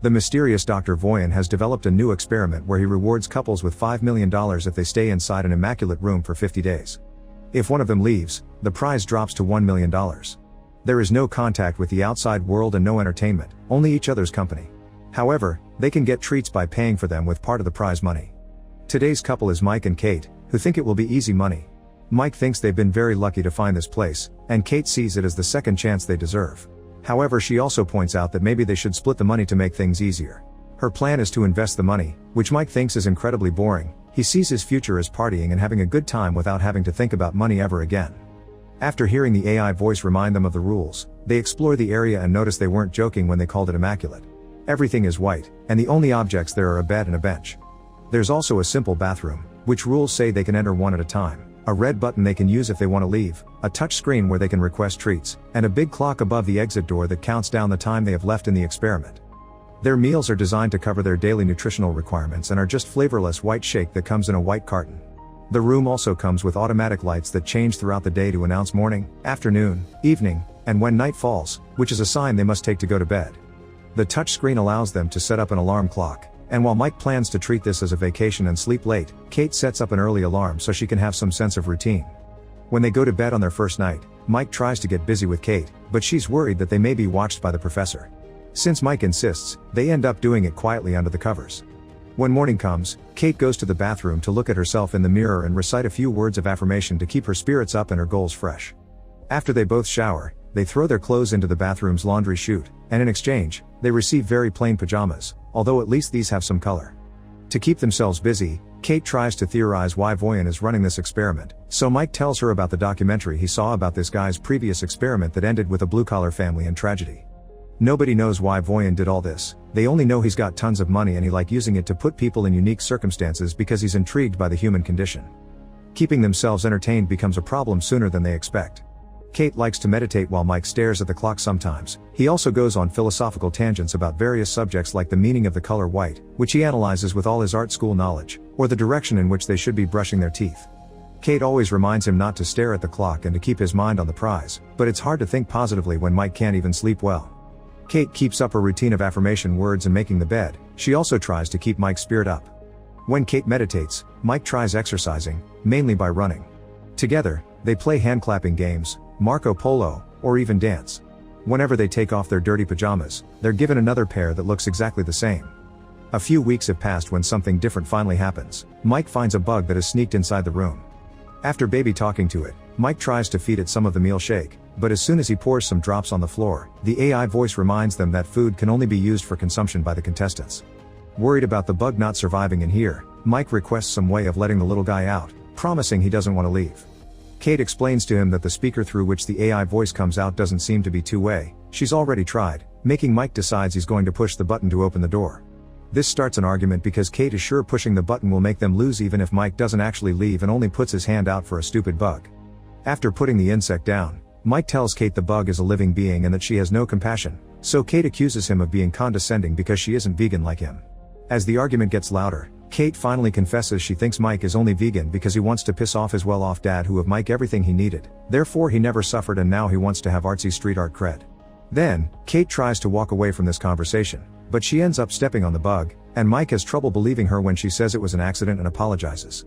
The mysterious Dr. Voyan has developed a new experiment where he rewards couples with $5 million if they stay inside an immaculate room for 50 days. If one of them leaves, the prize drops to $1 million. There is no contact with the outside world and no entertainment, only each other's company. However, they can get treats by paying for them with part of the prize money. Today's couple is Mike and Kate, who think it will be easy money. Mike thinks they've been very lucky to find this place, and Kate sees it as the second chance they deserve. However, she also points out that maybe they should split the money to make things easier. Her plan is to invest the money, which Mike thinks is incredibly boring. He sees his future as partying and having a good time without having to think about money ever again. After hearing the AI voice remind them of the rules, they explore the area and notice they weren't joking when they called it immaculate. Everything is white, and the only objects there are a bed and a bench. There's also a simple bathroom, which rules say they can enter one at a time, a red button they can use if they want to leave, a touch screen where they can request treats, and a big clock above the exit door that counts down the time they have left in the experiment. Their meals are designed to cover their daily nutritional requirements and are just flavorless white shake that comes in a white carton. The room also comes with automatic lights that change throughout the day to announce morning, afternoon, evening, and when night falls, which is a sign they must take to go to bed. The touch screen allows them to set up an alarm clock. And while Mike plans to treat this as a vacation and sleep late, Kate sets up an early alarm so she can have some sense of routine. When they go to bed on their first night, Mike tries to get busy with Kate, but she's worried that they may be watched by the professor. Since Mike insists, they end up doing it quietly under the covers. When morning comes, Kate goes to the bathroom to look at herself in the mirror and recite a few words of affirmation to keep her spirits up and her goals fresh. After they both shower, they throw their clothes into the bathroom's laundry chute, and in exchange, they receive very plain pajamas, although at least these have some color. To keep themselves busy, Kate tries to theorize why Voyan is running this experiment, so Mike tells her about the documentary he saw about this guy's previous experiment that ended with a blue-collar family and tragedy. Nobody knows why Voyan did all this, they only know he's got tons of money and he likes using it to put people in unique circumstances because he's intrigued by the human condition. Keeping themselves entertained becomes a problem sooner than they expect. Kate likes to meditate while Mike stares at the clock sometimes. He also goes on philosophical tangents about various subjects like the meaning of the color white, which he analyzes with all his art school knowledge, or the direction in which they should be brushing their teeth. Kate always reminds him not to stare at the clock and to keep his mind on the prize, but it's hard to think positively when Mike can't even sleep well. Kate keeps up her routine of affirmation words and making the bed. She also tries to keep Mike's spirit up. When Kate meditates, Mike tries exercising, mainly by running. Together, they play hand-clapping games, Marco Polo, or even dance. Whenever they take off their dirty pajamas, they're given another pair that looks exactly the same. A few weeks have passed when something different finally happens. Mike finds a bug that has sneaked inside the room. After baby talking to it, Mike tries to feed it some of the meal shake, but as soon as he pours some drops on the floor, the AI voice reminds them that food can only be used for consumption by the contestants. Worried about the bug not surviving in here, Mike requests some way of letting the little guy out, promising he doesn't want to leave. Kate explains to him that the speaker through which the AI voice comes out doesn't seem to be two-way. She's already tried, making Mike decides he's going to push the button to open the door. This starts an argument because Kate is sure pushing the button will make them lose even if Mike doesn't actually leave and only puts his hand out for a stupid bug. After putting the insect down, Mike tells Kate the bug is a living being and that she has no compassion, so Kate accuses him of being condescending because she isn't vegan like him. As the argument gets louder, Kate finally confesses she thinks Mike is only vegan because he wants to piss off his well-off dad who gave Mike everything he needed, therefore he never suffered and now he wants to have artsy street art cred. Then, Kate tries to walk away from this conversation, but she ends up stepping on the bug, and Mike has trouble believing her when she says it was an accident and apologizes.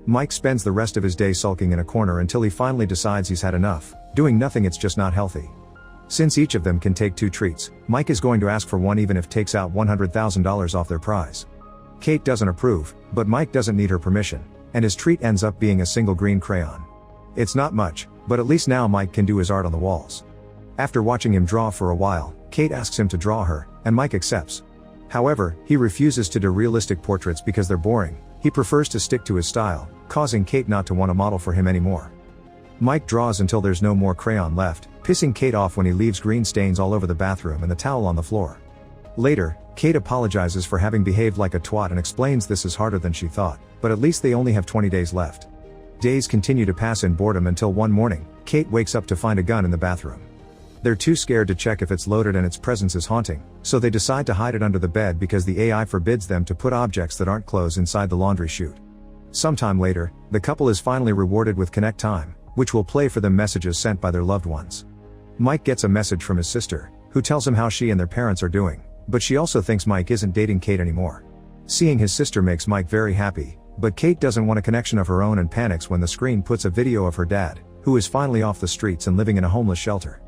Mike spends the rest of his day sulking in a corner until he finally decides he's had enough. Doing nothing, it's just not healthy. Since each of them can take 2 treats, Mike is going to ask for one even if takes out $100,000 off their prize. Kate doesn't approve, but Mike doesn't need her permission, and his treat ends up being a single green crayon. It's not much, but at least now Mike can do his art on the walls. After watching him draw for a while, Kate asks him to draw her, and Mike accepts. However, he refuses to do realistic portraits because they're boring. He prefers to stick to his style, causing Kate not to want to model for him anymore. Mike draws until there's no more crayon left, pissing Kate off when he leaves green stains all over the bathroom and the towel on the floor. Later, Kate apologizes for having behaved like a twat and explains this is harder than she thought, but at least they only have 20 days left. Days continue to pass in boredom until one morning, Kate wakes up to find a gun in the bathroom. They're too scared to check if it's loaded and its presence is haunting, so they decide to hide it under the bed because the AI forbids them to put objects that aren't clothes inside the laundry chute. Sometime later, the couple is finally rewarded with Connect Time, which will play for them messages sent by their loved ones. Mike gets a message from his sister, who tells him how she and their parents are doing, But she also thinks Mike isn't dating Kate anymore. Seeing his sister makes Mike very happy, but Kate doesn't want a connection of her own and panics when the screen puts a video of her dad, who is finally off the streets and living in a homeless shelter.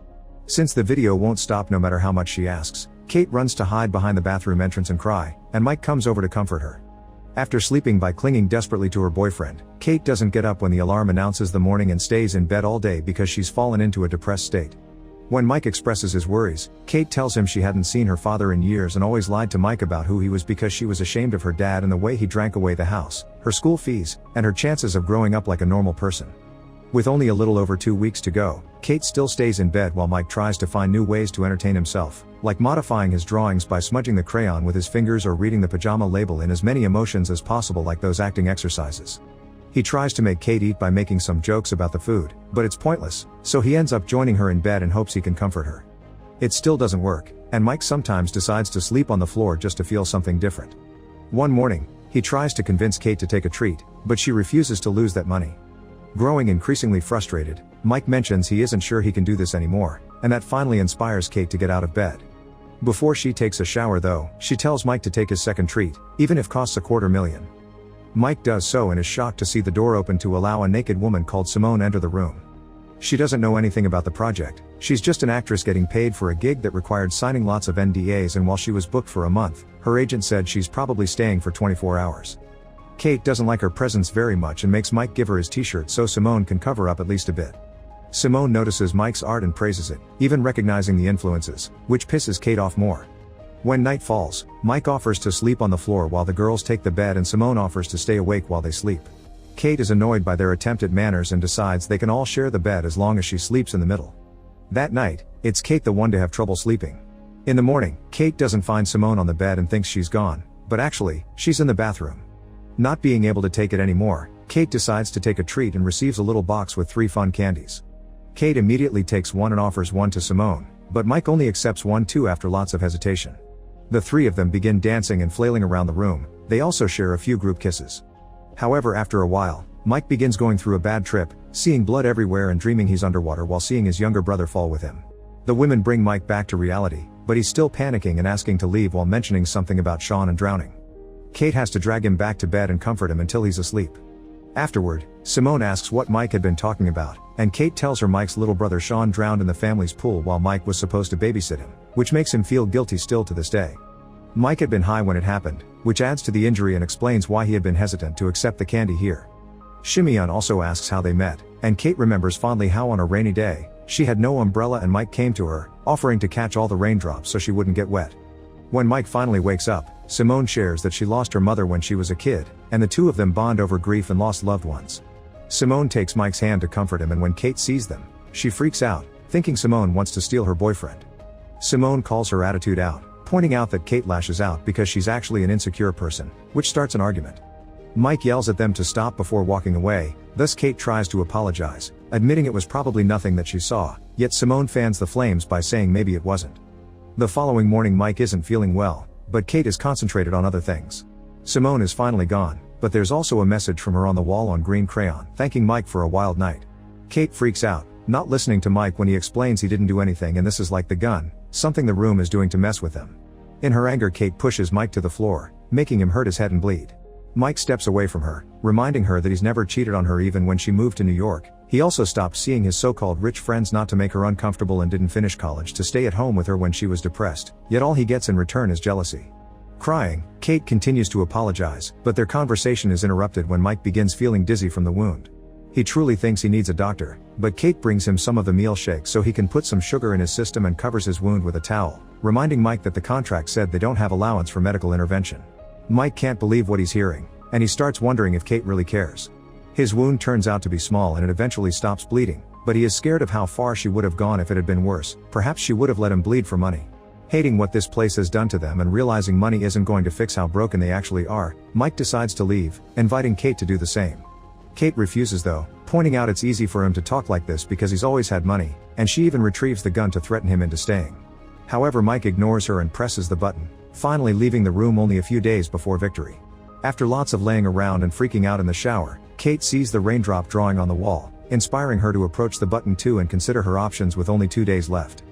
Since the video won't stop no matter how much she asks, Kate runs to hide behind the bathroom entrance and cry, and Mike comes over to comfort her. After sleeping by clinging desperately to her boyfriend, Kate doesn't get up when the alarm announces the morning and stays in bed all day because she's fallen into a depressed state. When Mike expresses his worries, Kate tells him she hadn't seen her father in years and always lied to Mike about who he was because she was ashamed of her dad and the way he drank away the house, her school fees, and her chances of growing up like a normal person. With only a little over 2 weeks to go, Kate still stays in bed while Mike tries to find new ways to entertain himself, like modifying his drawings by smudging the crayon with his fingers or reading the pajama label in as many emotions as possible like those acting exercises. He tries to make Kate eat by making some jokes about the food, but it's pointless, so he ends up joining her in bed and hopes he can comfort her. It still doesn't work, and Mike sometimes decides to sleep on the floor just to feel something different. One morning, he tries to convince Kate to take a treat, but she refuses to lose that money. Growing increasingly frustrated, Mike mentions he isn't sure he can do this anymore, and that finally inspires Kate to get out of bed. Before she takes a shower though, she tells Mike to take his second treat, even if costs $250,000. Mike does so and is shocked to see the door open to allow a naked woman called Simone enter the room. She doesn't know anything about the project, she's just an actress getting paid for a gig that required signing lots of NDAs, and while she was booked for a month, her agent said she's probably staying for 24 hours. Kate doesn't like her presence very much and makes Mike give her his t-shirt so Simone can cover up at least a bit. Simone notices Mike's art and praises it, even recognizing the influences, which pisses Kate off more. When night falls, Mike offers to sleep on the floor while the girls take the bed and Simone offers to stay awake while they sleep. Kate is annoyed by their attempt at manners and decides they can all share the bed as long as she sleeps in the middle. That night, it's Kate the one to have trouble sleeping. In the morning, Kate doesn't find Simone on the bed and thinks she's gone, but actually, she's in the bathroom. Not being able to take it anymore, Kate decides to take a treat and receives a little box with 3 fun candies. Kate immediately takes one and offers one to Simone, but Mike only accepts one too after lots of hesitation. The 3 of them begin dancing and flailing around the room, they also share a few group kisses. However, after a while, Mike begins going through a bad trip, seeing blood everywhere and dreaming he's underwater while seeing his younger brother fall with him. The women bring Mike back to reality, but he's still panicking and asking to leave while mentioning something about Sean and drowning. Kate has to drag him back to bed and comfort him until he's asleep. Afterward, Simone asks what Mike had been talking about, and Kate tells her Mike's little brother Sean drowned in the family's pool while Mike was supposed to babysit him, which makes him feel guilty still to this day. Mike had been high when it happened, which adds to the injury and explains why he had been hesitant to accept the candy here. Shimeon also asks how they met, and Kate remembers fondly how on a rainy day, she had no umbrella and Mike came to her, offering to catch all the raindrops so she wouldn't get wet. When Mike finally wakes up, Simone shares that she lost her mother when she was a kid, and the 2 of them bond over grief and lost loved ones. Simone takes Mike's hand to comfort him, and when Kate sees them, she freaks out, thinking Simone wants to steal her boyfriend. Simone calls her attitude out, pointing out that Kate lashes out because she's actually an insecure person, which starts an argument. Mike yells at them to stop before walking away, thus Kate tries to apologize, admitting it was probably nothing that she saw, yet Simone fans the flames by saying maybe it wasn't. The following morning Mike isn't feeling well, but Kate is concentrated on other things. Simone is finally gone, but there's also a message from her on the wall on green crayon, thanking Mike for a wild night. Kate freaks out, not listening to Mike when he explains he didn't do anything and this is like the gun, something the room is doing to mess with them. In her anger, Kate pushes Mike to the floor, making him hurt his head and bleed. Mike steps away from her, reminding her that he's never cheated on her even when she moved to New York. He also stopped seeing his so-called rich friends not to make her uncomfortable and didn't finish college to stay at home with her when she was depressed, yet all he gets in return is jealousy. Crying, Kate continues to apologize, but their conversation is interrupted when Mike begins feeling dizzy from the wound. He truly thinks he needs a doctor, but Kate brings him some of the meal shakes so he can put some sugar in his system and covers his wound with a towel, reminding Mike that the contract said they don't have allowance for medical intervention. Mike can't believe what he's hearing, and he starts wondering if Kate really cares. His wound turns out to be small and it eventually stops bleeding, but he is scared of how far she would have gone if it had been worse. Perhaps she would have let him bleed for money. Hating what this place has done to them and realizing money isn't going to fix how broken they actually are, Mike decides to leave, inviting Kate to do the same. Kate refuses though, pointing out it's easy for him to talk like this because he's always had money, and she even retrieves the gun to threaten him into staying. However, Mike ignores her and presses the button, finally leaving the room only a few days before victory. After lots of laying around and freaking out in the shower, Kate sees the raindrop drawing on the wall, inspiring her to approach the button too and consider her options with only 2 days left.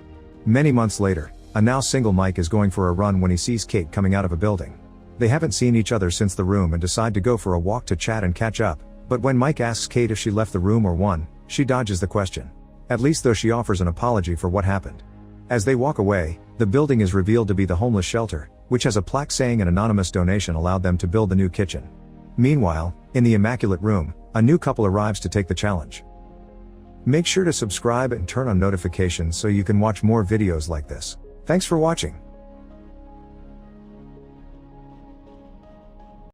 Many months later, A now single Mike is going for a run when he sees Kate coming out of a building. They haven't seen each other since the room and decide to go for a walk to chat and catch up, but when Mike asks Kate if she left the room or won, she dodges the question. At least though she offers an apology for what happened. As they walk away, the building is revealed to be the homeless shelter, which has a plaque saying an anonymous donation allowed them to build the new kitchen. Meanwhile, in the immaculate room, a new couple arrives to take the challenge. Make sure to subscribe and turn on notifications so you can watch more videos like this. Thanks for watching.